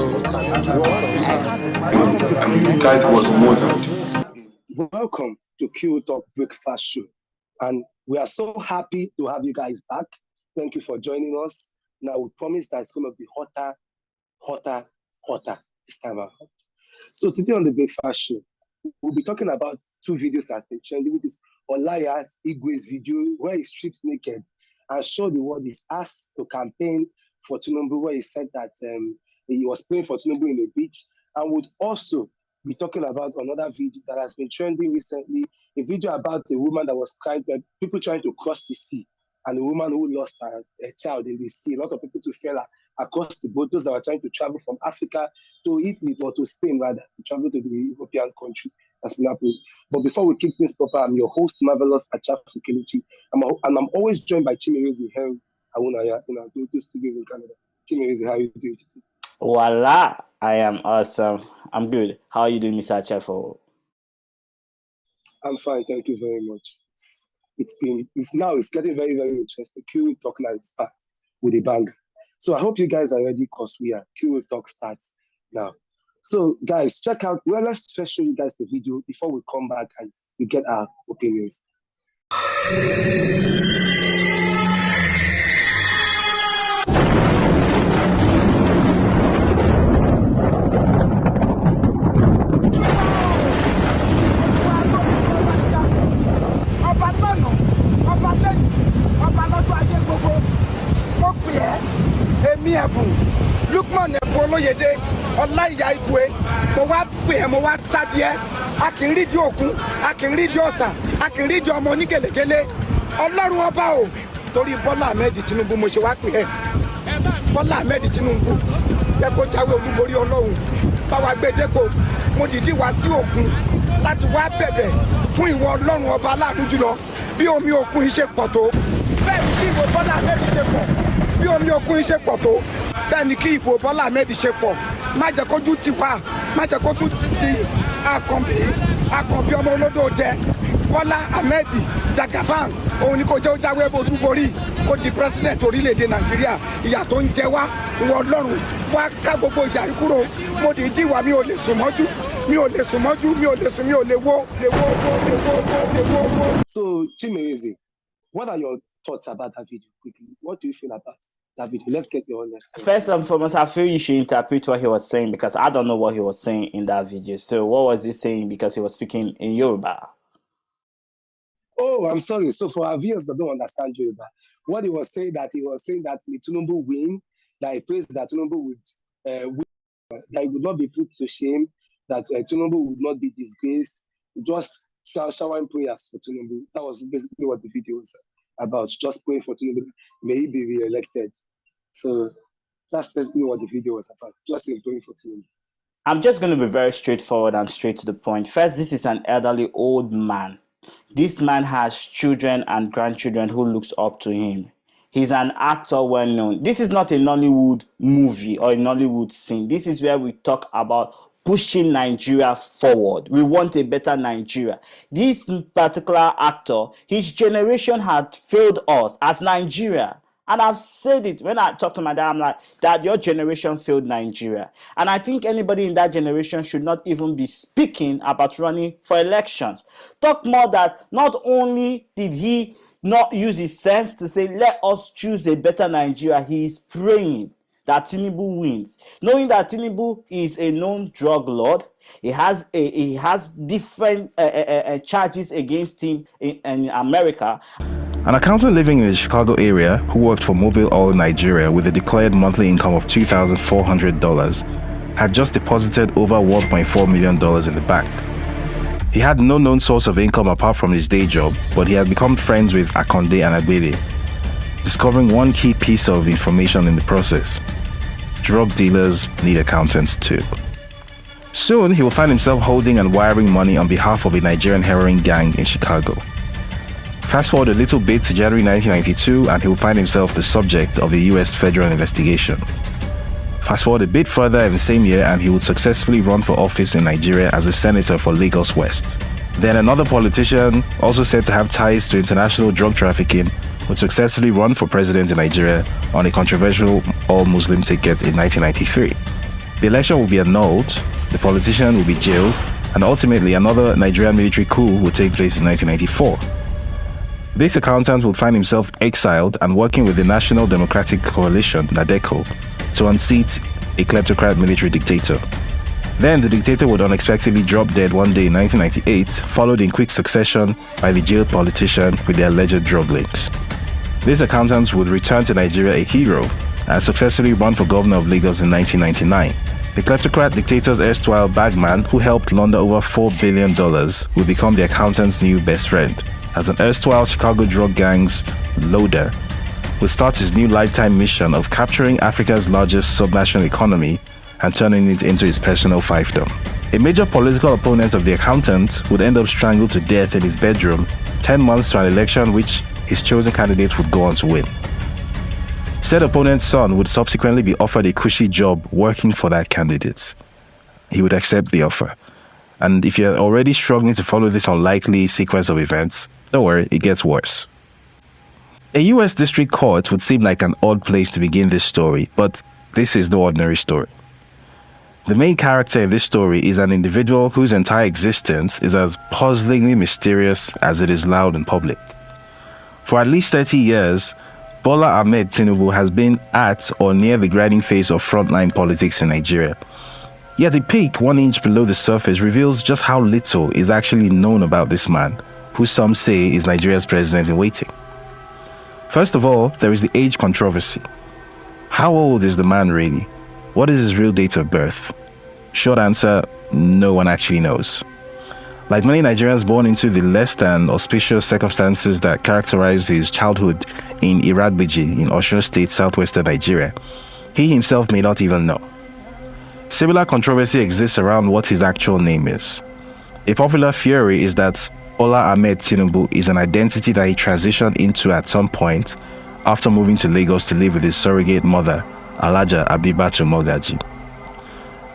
and the guide was murdered. Welcome to Q Talk Breakfast Show. And we are so happy to have you guys back. Thank you for joining us. Now, we promise that it's going to be hotter this time around. So today on the Breakfast Show, we'll be talking about two videos that's been trending, which is OLAIYA's IGWE's video where he strips naked and showed the world his ass to campaign for Tinubu, where he said that he was praying for Tinubu in a beach. And would also be talking about another video that has been trending recently, a video about a woman that was crying, people trying to cross the sea, and a woman who lost her child in the sea. A lot of people to fell across the boat, those that were trying to travel from Africa to Italy or to Spain, rather, to travel to the European country. That's been happening. But before we kick things proper, I'm your host, Marvelous Achafu Kelechi. And I'm always joined by Chimerezi Henry Awunaya, those studios in Canada. Chimerezi, how are you doing today? Voila, I am awesome. I'm good. How are you doing, Mr. Achafu? I'm fine, thank you very much. It's getting very, very interesting. Q Talk now is back with a bang. So I hope you guys are ready because we are. Q Talk starts now. So guys, check out, let's first show you guys the video before we come back and we get our opinions. Lukman Olóyèdé Ọláìyá IGWE mo wá pè ẹ́ mo wá sádìẹ a kì í rí di òkun a kì í rí di ọ̀sà a kì í rí di ọmọ onígèlègèlè Ọlọ́run ọba o torí Bọ́lá Ahmed Tinubu mo ṣe wá pè ẹ́ Bọ́lá Ahmed Tinubu jẹ́ kó jáwé olúborí Ọlọ́run báwa gbé dépò mo dìdí wá sí òkun láti wá bẹ̀bẹ̀ fún ìwọ Ọlọ́run ọba aláàánú jùlọ bí omi òkun yìí ṣe pọ̀ tó bẹ́ẹ̀ ni kí ìwọ Bọ́lá Ahmed ṣe pọ̀ bí omi òkun yìí ṣe pọ̀ tó bẹ́ẹ̀ ni kí ìbò Bọ́lá Ahmed ṣe pọ̀ má jẹ́ kójú tì wá má jẹ́ kójú ti àkànbí ọmọ olódò jẹ Bọ́lá Ahmed Jagaban òun ni kò jẹ́ ó jáwé olúborí kó di president orílẹ̀-èdè Nàìjíríà ìyà tó ń jẹ wá ìwọ Ọlọ́run wá ká gbogbo ìyà yìí kúrò mo dìídì wá mi ò lè sùn mọ́jú mi ò lè sùn mọ́jú mi ò lè sùn mi ò lè wó. So Chimerezi, what are your thoughts about that video quickly? What do you feel about that video? Let's get your understanding. First and foremost, I feel you should interpret what he was saying because I don't know what he was saying in that video. So what was he saying because he was speaking in Yoruba? Oh, I'm sorry. So for our viewers that don't understand Yoruba, what he was saying that Tinubu win, that he prays that Tinubu would win, that he would not be put to shame, that Tinubu would not be disgraced, just showering prayers for Tinubu. That was basically what the video was about, just praying for Tinubu, may he be re-elected. So that's basically what the video was about, just praying for Tinubu. I'm just going to be very straightforward and straight to the point. First, this is an elderly old man. This man has children and grandchildren who looks up to him. He's an actor well known. This is not a Nollywood movie or a Nollywood scene. This is where we talk about pushing Nigeria forward. We want a better Nigeria. This particular actor, his generation had failed us as Nigeria. And I've said it when I talk to my dad, I'm like, Dad, your generation failed Nigeria. And I think anybody in that generation should not even be speaking about running for elections. Talk more that not only did he not use his sense to say, let us choose a better Nigeria, he is praying that Tinubu wins, knowing that Tinubu is a known drug lord. He has different charges against him in America. An accountant living in the Chicago area who worked for Mobil Oil Nigeria with a declared monthly income of $2,400 had just deposited over $1.4 million in the bank. He had no known source of income apart from his day job, but he had become friends with Akonde and Agbede, discovering one key piece of information in the process: drug dealers need accountants too. Soon, he will find himself holding and wiring money on behalf of a Nigerian heroin gang in Chicago. Fast forward a little bit to January 1992, and he will find himself the subject of a US federal investigation. Fast forward a bit further in the same year, and he would successfully run for office in Nigeria as a senator for Lagos West. Then another politician, also said to have ties to international drug trafficking, would successfully run for president in Nigeria on a controversial all-Muslim ticket in 1993. The election will be annulled, the politician will be jailed, and ultimately another Nigerian military coup will take place in 1994. This accountant would find himself exiled and working with the National Democratic Coalition, NADECO, to unseat a kleptocrat military dictator. Then the dictator would unexpectedly drop dead one day in 1998, followed in quick succession by the jailed politician with the alleged drug links. This accountant would return to Nigeria a hero and successfully run for governor of Lagos in 1999. The kleptocrat dictator's erstwhile bagman, who helped launder over $4 billion, would become the accountant's new best friend, as an erstwhile Chicago drug gang's loader would start his new lifetime mission of capturing Africa's largest subnational economy and turning it into his personal fiefdom. A major political opponent of the accountant would end up strangled to death in his bedroom 10 months to an election which his chosen candidate would go on to win. Said opponent's son would subsequently be offered a cushy job working for that candidate. He would accept the offer. And if you're already struggling to follow this unlikely sequence of events, don't worry, it gets worse. A US district court would seem like an odd place to begin this story, but this is no ordinary story. The main character in this story is an individual whose entire existence is as puzzlingly mysterious as it is loud and public. For at least 30 years, Bola Ahmed Tinubu has been at or near the grinding phase of frontline politics in Nigeria. Yet the peak 1 inch below the surface reveals just how little is actually known about this man, who some say is Nigeria's president-in-waiting. First of all, there is the age controversy. How old is the man really? What is his real date of birth? Short answer, no one actually knows. Like many Nigerians born into the less than auspicious circumstances that characterize his childhood in Iragbiji in Osun State, southwestern Nigeria, he himself may not even know. Similar controversy exists around what his actual name is. A popular theory is that Bola Ahmed Tinubu is an identity that he transitioned into at some point after moving to Lagos to live with his surrogate mother, Alhaja Abibatu Mogaji.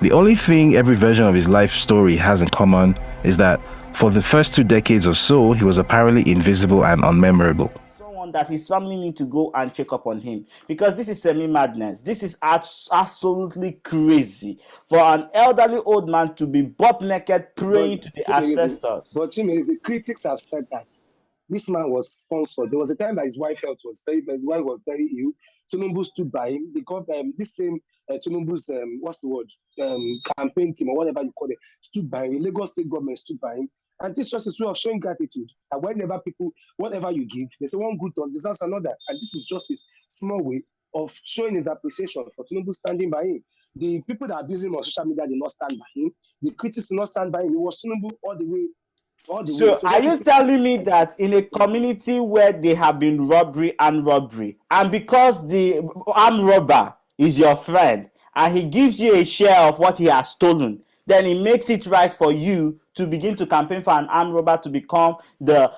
The only thing every version of his life story has in common is that for the first 2 decades or so, he was apparently invisible and unmemorable. Someone that his family need to go and check up on him, because this is semi-madness. This is absolutely crazy for an elderly old man to be butt naked praying to the ancestors. But the critics have said that this man was sponsored. There was a time that his wife health was his wife was very ill. Tinubu stood by him because this same Tinubu's campaign team or whatever you call it stood by him. Lagos state government stood by him, and this just a way of showing gratitude. And whenever people, whatever you give, they say one good turn deserves another, and this is just his small way of showing his appreciation for Tinubu standing by him. The people that abuse him on social media did not stand by him. The critics did not stand by him. It was Tinubu all the way. So are you telling me that in a community where there have been robbery, and because the armed robber is your friend and he gives you a share of what he has stolen, then it makes it right for you to begin to campaign for an armed robber to become the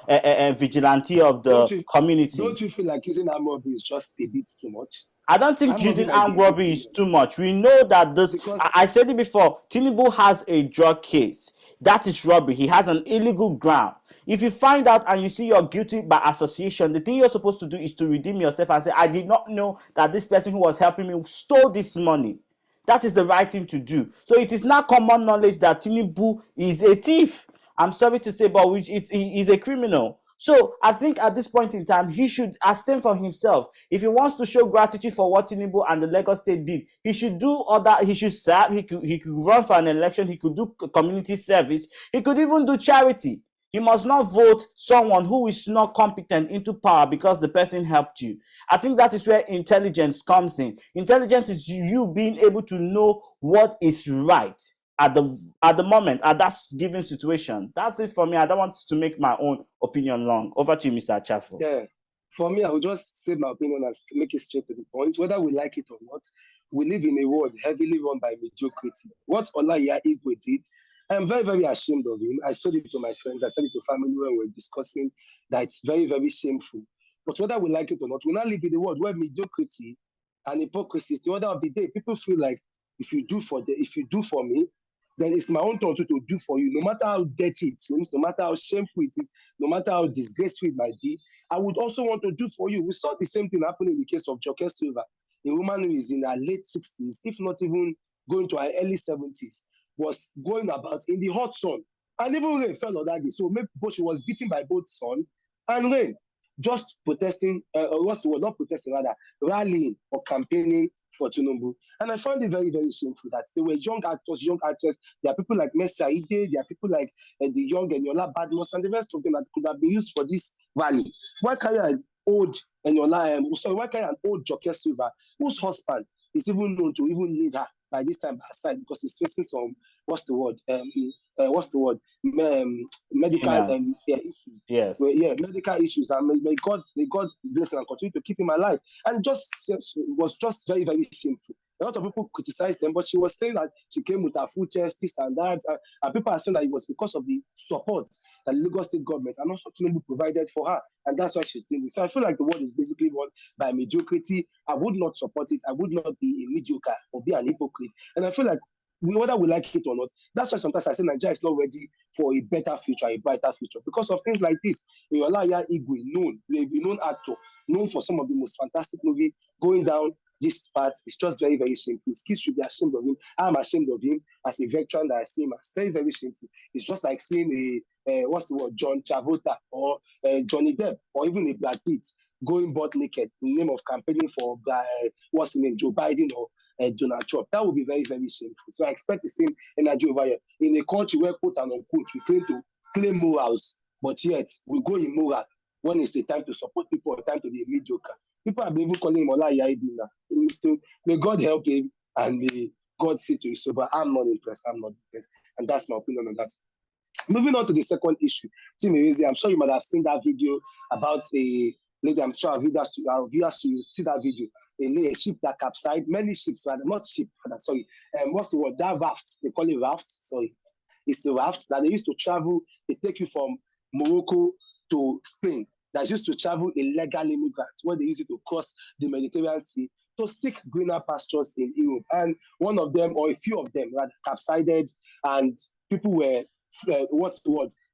vigilante of the community? Don't you feel like using armed robbery is just a bit too much? I don't think using armed robbery is too much. We know that this, I said it before, Tinubu has a drug case. That is robbery. He has an illegal ground. If you find out and you see you're guilty by association, the thing you're supposed to do is to redeem yourself and say, I did not know that this person who was helping me stole this money. That is the right thing to do. So it is not common knowledge that Tinubu is a thief. I'm sorry to say, but he is a criminal. So I think at this point in time, he should abstain from himself. If he wants to show gratitude for what Tinubu and the Lagos State did, he should do other. He should serve. He could run for an election. He could do community service. He could even do charity. You must not vote someone who is not competent into power because the person helped you. I think that is where intelligence comes in. Intelligence is you being able to know what is right at the moment, at that given situation. That's it for me. I don't want to make my own opinion long. Over to you, Mr. Achafo. Yeah. For me, I will just say my opinion and make it straight to the point. Whether we like it or not, we live in a world heavily run by mediocrity. What OLAIYA IGWE did, I am very, very ashamed of him. I said it to my friends. I said it to family when we were discussing that it's very, very shameful. But whether we like it or not, we now live in a world where mediocrity and hypocrisy is the order of the day. People feel like if you do for me, then it's my own turn to do for you. No matter how dirty it seems, no matter how shameful it is, no matter how disgraceful it might be, I would also want to do for you. We saw the same thing happen in the case of Joke Silva, a woman who is in her late 60s, if not even going to her early 70s, was going about in the hot sun. And even rain fell on that day. So maybe she was beaten by both sun and rain, just protesting, what's the word? Not protesting, rather, rallying or campaigning for Tinubu. And I found it very, very shameful that there were young actors, young actors. There are people like Mercy Aide, there are people like the young Eniola Badmus, and the rest of them that could have been used for this rally. Why carry an old Eniola, why carry an old Joke Silva, whose husband is even known to even need her by this time by her side because he's facing some, medical issues. Yes. Well, yeah, medical issues. And may God bless and continue to keep him alive. And was just very, very shameful. A lot of people criticized them, but she was saying that she came with her full chest, this and that. And people are saying that it was because of the support that the Lagos State government and also Tinubu provided for her. And that's why she's doing this. So I feel like the world is basically run by mediocrity. I would not support it. I would not be a mediocre or be an hypocrite. And I feel like whether we like it or not, that's why sometimes I say Nigeria is not ready for a better future, a brighter future, because of things like this. OLAIYA IGWE, a known actor, known for some of the most fantastic movies, going down this path is just very, very shameful. His kids should be ashamed of him. I'm ashamed of him as a veteran that I see him as very, very shameful. It's just like seeing John Travolta or Johnny Depp or even a Brad Pitt going butt naked in the name of campaigning for Joe Biden or Donald Trump. That would be very, very shameful. So I expect the same energy over here. In a country where, quote and unquote, we claim morals, but yet we go immoral when it's a time to support people or time to be mediocre. People have been even calling him OLAIYA now. May God help him and may God see to his sober. I'm not impressed. And that's my opinion on that. Moving on to the second issue. Team Erezi, I'm sure you might have seen that video about a lady. I'm sure our viewers to see that video. A ship that capsized, many ships, rather, not ship, sorry. What's the word? That raft, they call it raft, sorry. It's a raft that they used to travel, they take you from Morocco to Spain. That used to travel illegal immigrants, where they use it to cross the Mediterranean Sea to seek greener pastures in Europe. And one of them, or a few of them, rather, capsized, and people were,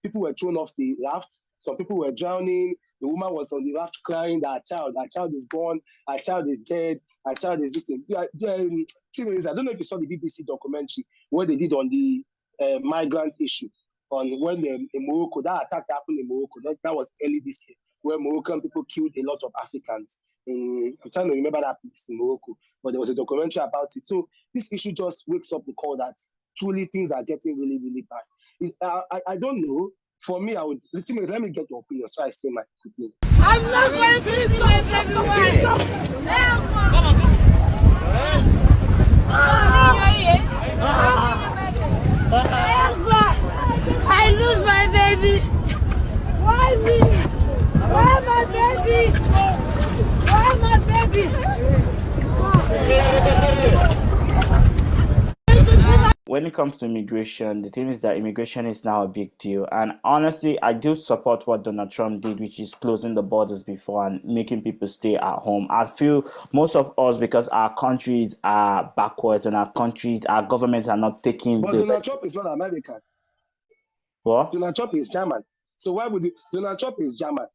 People were thrown off the raft. Some people were drowning. The woman was on the raft crying that her child is gone, her child is dead, her child is this thing. I don't know if you saw the BBC documentary where they did on the migrant issue, on when in Morocco, that attack happened in Morocco. That was early this year, where Moroccan people killed a lot of Africans. I'm trying to remember that place in Morocco, but there was a documentary about it. So this issue just wakes up the call that truly things are getting really, really bad. I don't know. For me, I would let me get your opinion, so I say my opinion. I'm not going to do this everyone. Come on. I lose my baby. Why me? Why my baby? Why my baby? When it comes to immigration, the thing is that immigration is now a big deal. And honestly, I do support what Donald Trump did, which is closing the borders before and making people stay at home. I feel most of us, because our countries are backwards and our governments are not taking. But Donald Trump is not American. What? Donald Trump is German. So why would Donald Trump is German?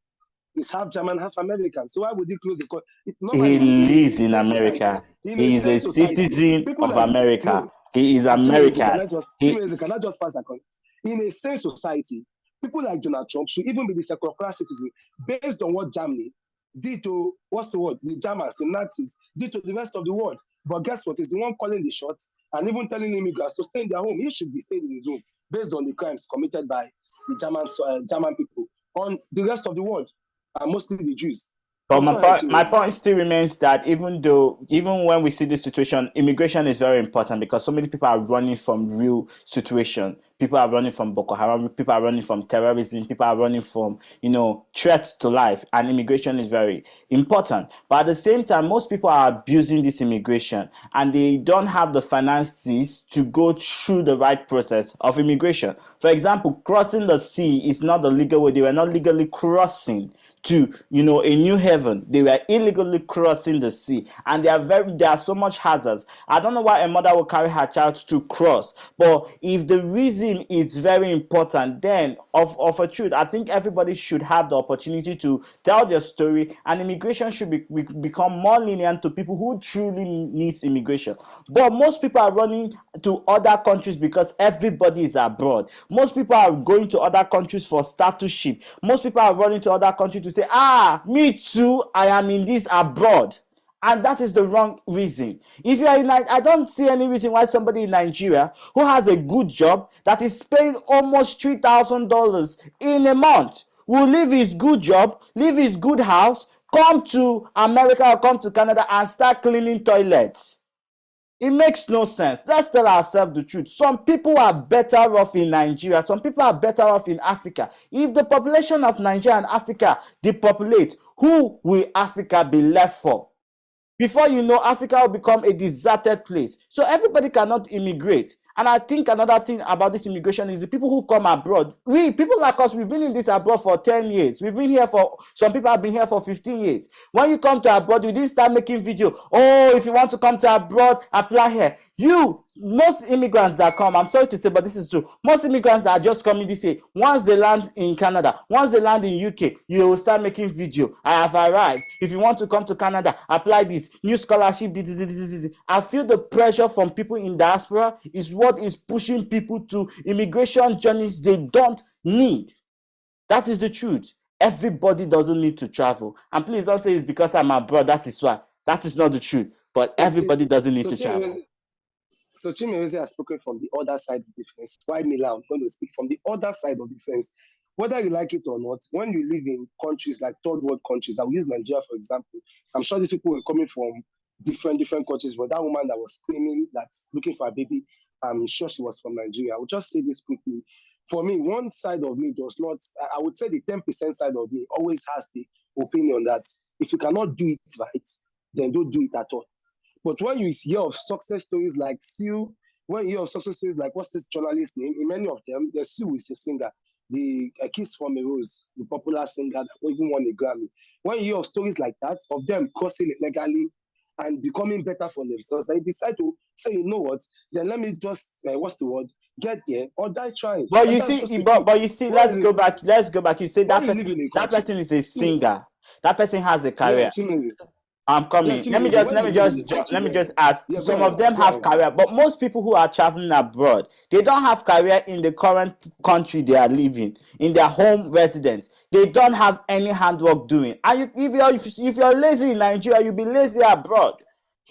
He's half German, half American. So why would he close the country? He lives in America. He is a citizen of America. He is American. Can I just pass a call? In a sane society, people like Donald Trump should even be the second class citizen based on what Germany did to, the Germans, the Nazis, did to the rest of the world. But guess what? He's the one calling the shots and even telling immigrants to stay in their home. He should be staying in his home based on the crimes committed by the German people on the rest of the world, and mostly the Jews. But my point still remains that even when we see this situation, immigration is very important because so many people are running from real situation. People are running from Boko Haram. People are running from terrorism. People are running from, threats to life. And immigration is very important. But at the same time, most people are abusing this immigration and they don't have the finances to go through the right process of immigration. For example, crossing the sea is not the legal way. They were not legally crossing to a new heaven. They were illegally crossing the sea, and there are so much hazards. I don't know why a mother will carry her child to cross, but if the reason Visiting is very important. Then, of a truth, I think everybody should have the opportunity to tell their story, and immigration should become more lenient to people who truly needs immigration. But most people are running to other countries because everybody is abroad. Most people are going to other countries for statusship. Most people are running to other countries to say, me too, I am in this abroad. And that is the wrong reason. If you are in, I don't see any reason why somebody in Nigeria who has a good job that is paying almost $3,000 in a month will leave his good job, leave his good house, come to America or come to Canada and start cleaning toilets. It makes no sense. Let's tell ourselves the truth. Some people are better off in Nigeria. Some people are better off in Africa. If the population of Nigeria and Africa depopulate, who will Africa be left for? Before you know, Africa will become a deserted place. So everybody cannot immigrate. And I think another thing about this immigration is the people who come abroad. People like us, we've been in this abroad for 10 years. We've been here some people have been here for 15 years. When you come to abroad, you didn't start making video. If you want to come to abroad, apply here. Most immigrants that come, I'm sorry to say, but this is true. Most immigrants that are just coming this way, once they land in Canada, once they land in UK, you will start making video. I have arrived. If you want to come to Canada, apply this. New scholarship. I feel the pressure from people in diaspora is what is pushing people to immigration journeys they don't need. That is the truth. Everybody doesn't need to travel. And please don't say it's because I'm abroad, that is why. That is not the truth. But everybody doesn't need to travel. So Chimeweze has spoken from the other side of the fence. Why Mila? I'm going to speak from the other side of the fence. Whether you like it or not, when you live in countries like third world countries, I'll use Nigeria for example. I'm sure these people were coming from different countries, but that woman that was screaming, that's looking for a baby, I'm sure she was from Nigeria. I will just say this quickly. For me, one side of me does not, I would say the 10% side of me always has the opinion that if you cannot do it right, then don't do it at all. But when you hear of success stories like Sue, when you hear of success stories like, what's this journalist's name? In many of them, the Sue is a singer. The Kiss from a Rose, the popular singer that even won a Grammy. When you hear of stories like that, of them crossing it legally and becoming better for themselves, they decide to say, you know what, then let me just, get there or die trying. But you see, let's go back. You say that person is a singer. That person has a career. I'm coming. Let me just ask. Some of them have career, but most people who are traveling abroad, they don't have career in the current country they are living, in their home residence. They don't have any handwork doing. And if you're lazy in Nigeria, you'll be lazy abroad.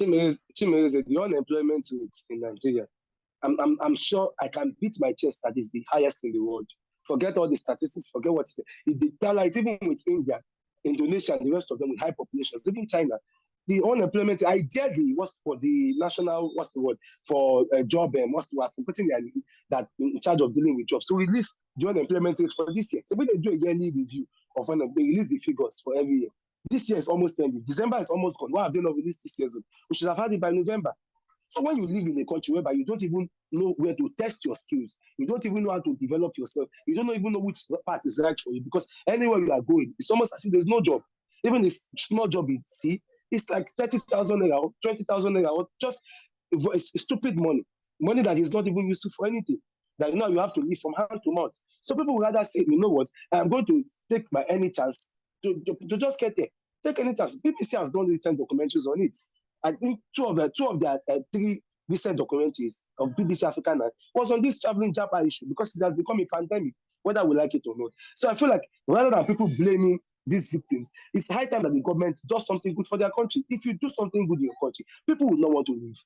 Chimeweze, the unemployment rate in Nigeria, I'm sure I can beat my chest that is the highest in the world. Forget all the statistics. Forget what it's even with India, Indonesia, and the rest of them with high populations, even China, the unemployment, I dare the national, for a job, for putting that in charge of dealing with jobs to release the unemployment rate for this year. So when they do a yearly review of they release the figures for every year. This year is almost ending. December is almost gone. Why have they not released this year? We should have had it by November. So when you live in a country whereby you don't even know where to test your skills, you don't even know how to develop yourself, you don't even know which part is right for you, because anywhere you are going, it's almost as if there's no job. Even this small job in sea, it's like 30,000 naira, 20,000 naira, just it's stupid money that is not even useful for anything. That now you have to live from hand to mouth. So people would rather say, you know what, I'm going to take my any chance to just get there. Take any chance. BBC has done recent documentaries on it. I think two of their 3 recent documentaries of BBC Africa was on this traveling Japa issue, because it has become a pandemic, whether we like it or not. So I feel like rather than people blaming these victims, it's high time that the government does something good for their country. If you do something good in your country, people will not want to leave.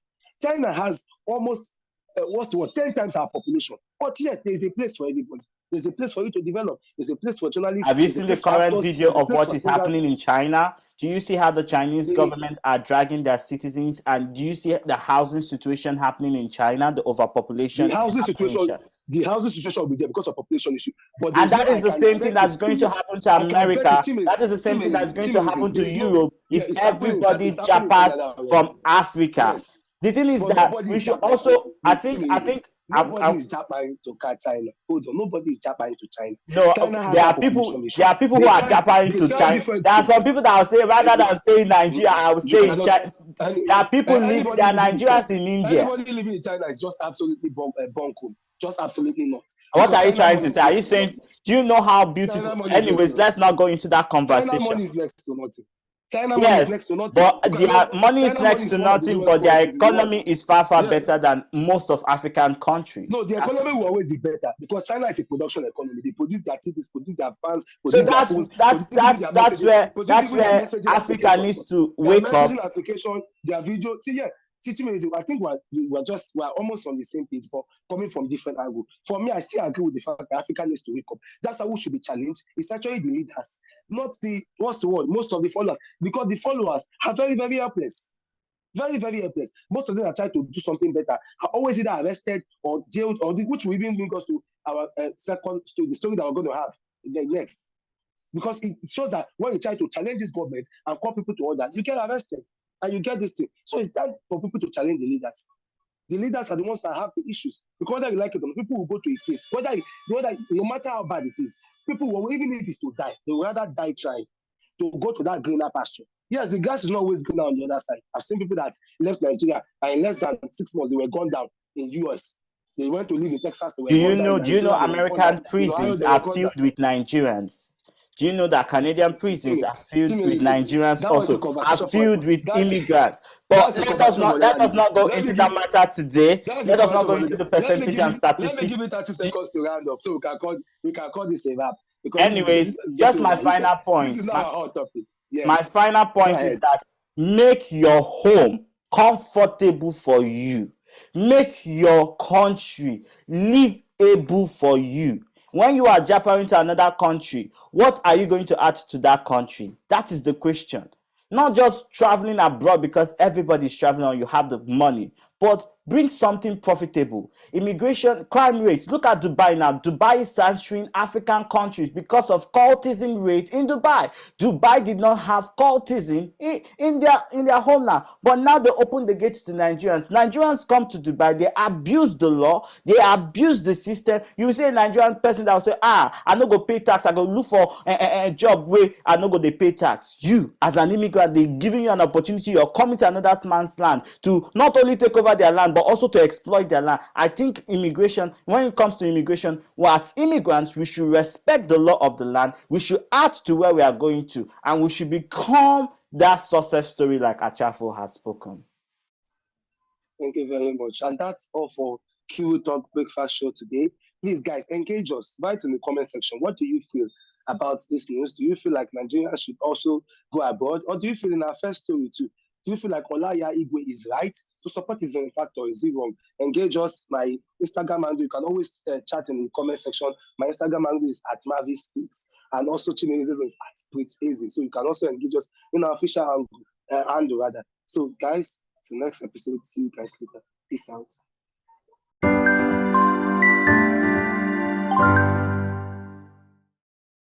China has almost 10 times our population, but yet there is a place for everybody. There's a place for you to develop. There's a place for journalists. Have you seen the current video of what is happening in China? Do you see how the Chinese government are dragging their citizens? And do you see the housing situation happening in China, the overpopulation? The housing situation will be there because of population issue. But that is the same thing that's going to happen to America. That is the same thing that's going to happen to Europe if everybody japas from Africa. The thing is that we should also, I think Nobody is japping to China. Hold on, nobody is japping to China. No, China has there are that people. population issue. There are people They who are try- japping they to try China. different There are things. some people that will say rather than stay in Nigeria, I will You stay in cannot- China. and- There are people and live. anybody There are living in China- Nigerians in India. Anybody living in China is just absolutely bunkum. Just absolutely not. What Because are you China trying money to is say? Are you next to saying? nothing. Do you know how beautiful? China money is next Anyways, to let's not go into that China conversation. money is next to nothing. China money is Yes, next to nothing. but Because their money is China next money to is one of the nothing, lowest but their currencies in the world. economy is far, far Yeah. better than most of African countries. No, the That is economy will true. always be better because China is a production economy. They produce their TVs, produce their fans, So produce their phones, produce even their messaging, produce even their messaging Africa applications. needs to Their wake up. messaging application, their video. See, yeah, teaching me is. I think we're almost on the same page, but coming from different angles. For me, I still agree with the fact that Africa needs to wake up. That's how we should be challenged. It's actually the leaders, not the what's the word, most of the followers, because the followers are very, very helpless. Very, very helpless. Most of them are trying to do something better, are always either arrested or jailed, which will even bring us to our second story, the story that we're going to have next. Because it shows that when you try to challenge this government and call people to order, you get arrested and you get this thing. So it's time for people to challenge the leaders. The leaders are the ones that have the issues. Because whether you like it or not, people will go to a place. Whether no matter how bad it is, people will, even if it's to die, they will rather die trying to go to that greener pasture. Yes, the grass is not always greener on the other side. I've seen people that left Nigeria and in less than 6 months, they were gone down in US. They went to live in Texas. They were Do you gone know? down Do you know Nigeria, they were gone American down. In Ohio, prisons they are were gone filled down. with Nigerians? Do you know that Canadian prisons are filled with Nigerians That was a also? Are conversation filled with immigrants. But that's a conversation for let another us not go day. into that matter today. That's a Let us not conversation go for into another the day. percentage and Let me statistics. give you 30 seconds to round up so we can call this a wrap. Because Anyways, this is just getting my overheated. final point. This is not our hot topic. Yeah. My final Go point is ahead. that make your home comfortable for you. Make your country livable for you. When you are jabbering to another country, what are you going to add to that country? That is the question. Not just traveling abroad because everybody's traveling and you have the money, but bring something profitable. Immigration, crime rates. Look at Dubai now. Dubai is censoring African countries because of cultism rate in Dubai. Dubai did not have cultism in their home now, but now they open the gates to Nigerians. Nigerians come to Dubai, they abuse the law, they abuse the system. You see a Nigerian person that will say, I no go pay tax, I go look for a job where I no go they pay tax. You, as an immigrant, they giving you an opportunity. You're coming to another man's land to not only take over their land, but also to exploit their land. I think immigration, when it comes to immigration, well, as immigrants, we should respect the law of the land. We should add to where we are going to, and we should become that success story like Achafo has spoken. Thank you very much. And that's all for Q Talk Breakfast Show today. Please, guys, engage us. Write in the comment section. What do you feel about this news? Do you feel like Nigerians should also go abroad? Or do you feel in our first story too? Do you feel like OLAIYA IGWE is right to support his benefactor? Is he wrong? Engage us. My Instagram handle, you can always chat in the comment section. My Instagram handle is @MaviSpeaks. And also Chimeri's is @PRAYS. So you can also engage us in our official handle rather. So guys, till next episode. See you guys later. Peace out.